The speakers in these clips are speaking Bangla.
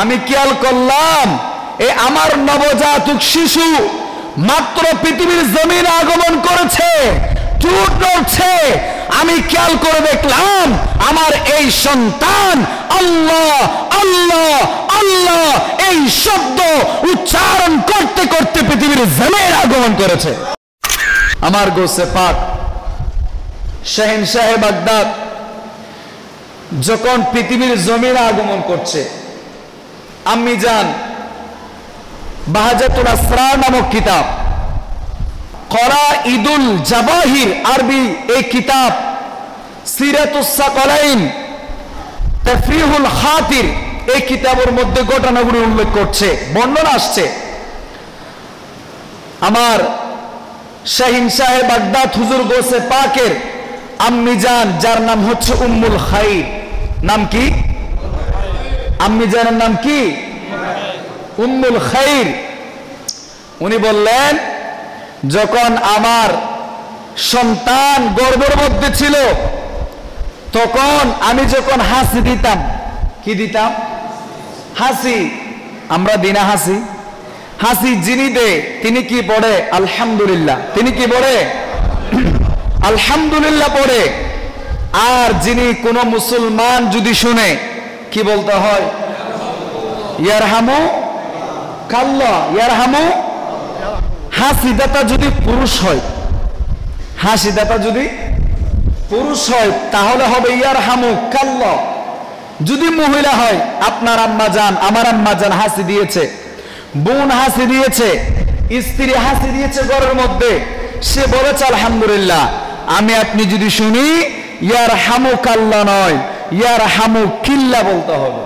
আমি খেয়াল করলাম এই আমার নবজাতক শিশু মাত্র পৃথিবীর জমিনে আগমন করেছে, ঠোঁট নড়ছে। আমি খেয়াল করে দেখলাম আমার এই সন্তান আল্লাহ আল্লাহ আল্লাহ এই শব্দ উচ্চারণ করতে করতে পৃথিবীর জমিনে আগমন করেছে। আমার গোসে পাক শাহেনশাহে বাগদাদ যখন পৃথিবীর জমিনে আগমন করছে, আম্মি জান বাহাজাতুল আসরার নামক কিতাব, করাইদুল জাবাহির আরবি এই কিতাব, সিরাতুস সাকালাইন, তাফরিহুল খাতির এই কিতাবের মধ্যে ঘটনাগুলো উল্লেখ করছে, বর্ণনা আসছে। আমার শাহিনশাহে বাগদাদ হুজুর গোসে পাকের আম্মি জান, যার নাম হচ্ছে উম্মুল খাইর, নাম কি? আম্মি জানের নাম কি? উম্মুল খাইর। উনি বললেন, যখন আমার সন্তান গর্ভের মধ্যে ছিল তখন আমি যখন হাসি দিতাম, কি দিতাম? হাসি। আমরা দিনা হাসি, হাসি যিনি দে তিনি কি পড়ে? আলহামদুলিল্লাহ। তিনি কি পড়ে? আলহামদুলিল্লাহ পড়ে। আর যিনি কোন মুসলমান যদি শুনে কি বলতে হয়? ইয়ারহামু কাল্লাহ, ইয়ারহামু। হাসি দাতা যদি পুরুষ হয়, হাসি দাতা যদি পুরুষ হয় তাহলে হবে ইয়ারহামু কাল্লাহ। যদি মহিলা হয়, আপনার আম্মা জান আমার আম্মা জান হাসি দিয়েছে, বোন হাসি দিয়েছে, স্ত্রী হাসি দিয়েছে ঘরের মধ্যে, সে বলেছে আলহামদুলিল্লাহ, আমি আপনি যদি শুনি ইয়ারহামু কাল্লাহ নয়, ইয়ারহামু কিল্লা বলতে হবে।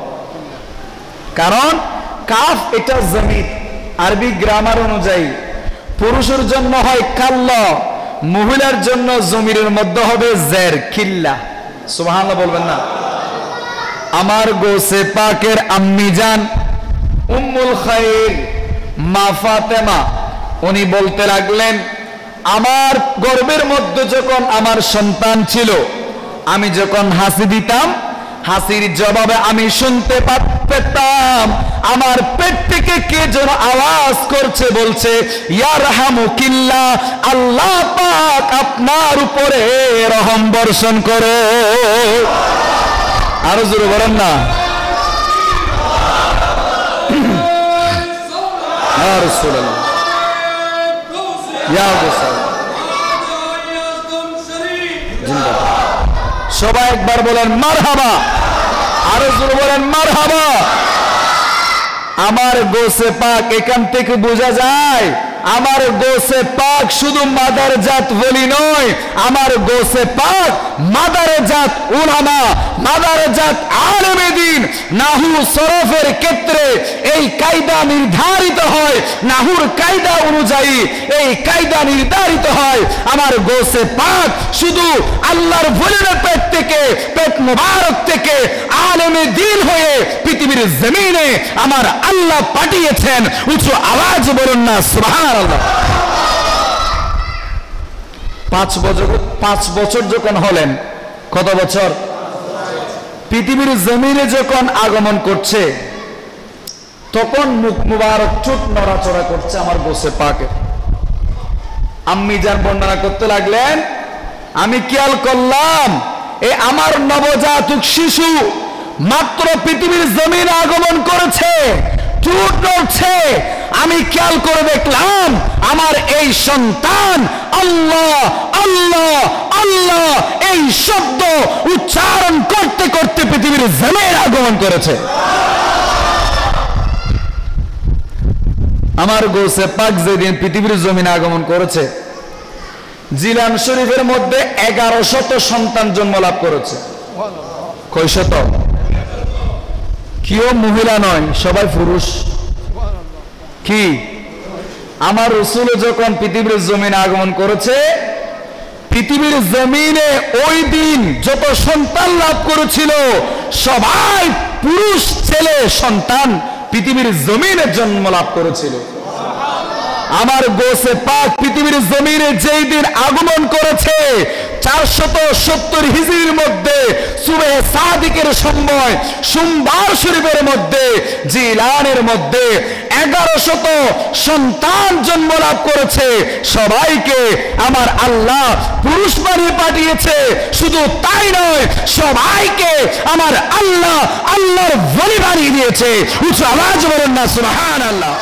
কারণ কাফ এটা জমির, আরবি গ্রামার অনুযায়ী পুরুষের জন্য হয় কাল্লাহ, মহিলার জন্য জমিরের মধ্যে হবে জের, কিল্লা। সুবহানাল্লাহ বলবেন না? আমার গোসে পাকের আম্মি জান উম্মুল খাইর মা ফাতেমা উনি বলতে লাগলেন, আমার গর্ভের মধ্যে যখন আমার সন্তান ছিল, আমি যখন হাসি দিতাম, হাসির জবাবে আমি শুনতে পেতাম আমার পেট থেকে কে যেন আওয়াজ করছে, বলছে ইয়ারহামুকিল্লাহ, আল্লাহ পাক আপনার উপরে রহম বর্ষণ করো। আরো জোরে বলেন না? ইয়া রাসূলুল্লাহ, ইয়া রাসূল। সবাই একবার বলেন মারহাবা, আরো জোরে বলেন মারহাবা। আমার গোসে পাক, এখান থেকে বোঝা যায় আমার গোসে পাক শুধু মাদার জাত বলি নয়, আমার গোসে পাক মাদার জাত উলামা, মাদার জাত আলেমে দ্বীন। নাহু সরফের ক্ষেত্রে এই কায়দা নির্ধারিত হয়, নাহুর কায়দা অনুযায়ী এই কায়দা নির্ধারিত হয়। আমার গোসে পাক শুধু আল্লাহর ওলিদের পেট থেকে, পেট মুবারক থেকে আলেমে দ্বীন হয়ে পৃথিবীর জমিনে আমার আল্লাহ পাঠিয়েছেন। উচ্চ আওয়াজ বলুন না সুবহানাল্লাহ। 5 বছর যখন হলেন, কত বছর? পৃথিবীর জমিনে যখন আগমন করছে তখন মুখ মুবারক চোখ নড়াচড়া করছে আমার গোসে পাকে। আম্মি জান বর্ণনা করতে লাগলেন, আমি খেয়াল করলাম এই আমার নবজাতক শিশু মাত্র পৃথিবীর জমিনে আগমন করেছে, ঠোঁট নড়ছে। আমি খেয়াল করে দেখলাম আমার এই সন্তান আল্লাহ আল্লাহ আল্লাহ এই শব্দ উচ্চারণ করতে করতে পৃথিবীর জমিনে আগমন করেছে। আমার গোসে পাক যেদিন পৃথিবীর জমিনে আগমন করেছে, জিলান শরীফের মধ্যে 1100 সন্তান জন্ম লাভ করেছে। কয় শত? কেউ মহিলা নয়, সবাই পুরুষ। কি আমার রাসূল যখন পৃথিবীর জমিনে আগমন করেছে, পৃথিবীর জমিনে ওই দিন যত সন্তান লাভ করেছিল সবাই পুরুষ ছেলে সন্তান পৃথিবীর জমিনে জন্ম লাভ করেছিল। আমার গোসে পাক পৃথিবীর জমিনে যেই দিন আগমন করেছে 470 হিজরির মধ্যে সুবহে সাদিকের সময় সোমবার শরীফের মধ্যে জিলানের মধ্যে 1100 সন্তান জন্ম লাভ করেছে। সবাইকে আমার আল্লাহ পুরুষ বানিয়ে পাঠিয়েছে। শুধু তাই নয়, সবাইকে আমার আল্লাহ আল্লাহর ওলি বানিয়ে দিয়েছে। উচ্চ আওয়াজ বলেন না সুবহানাল্লাহ।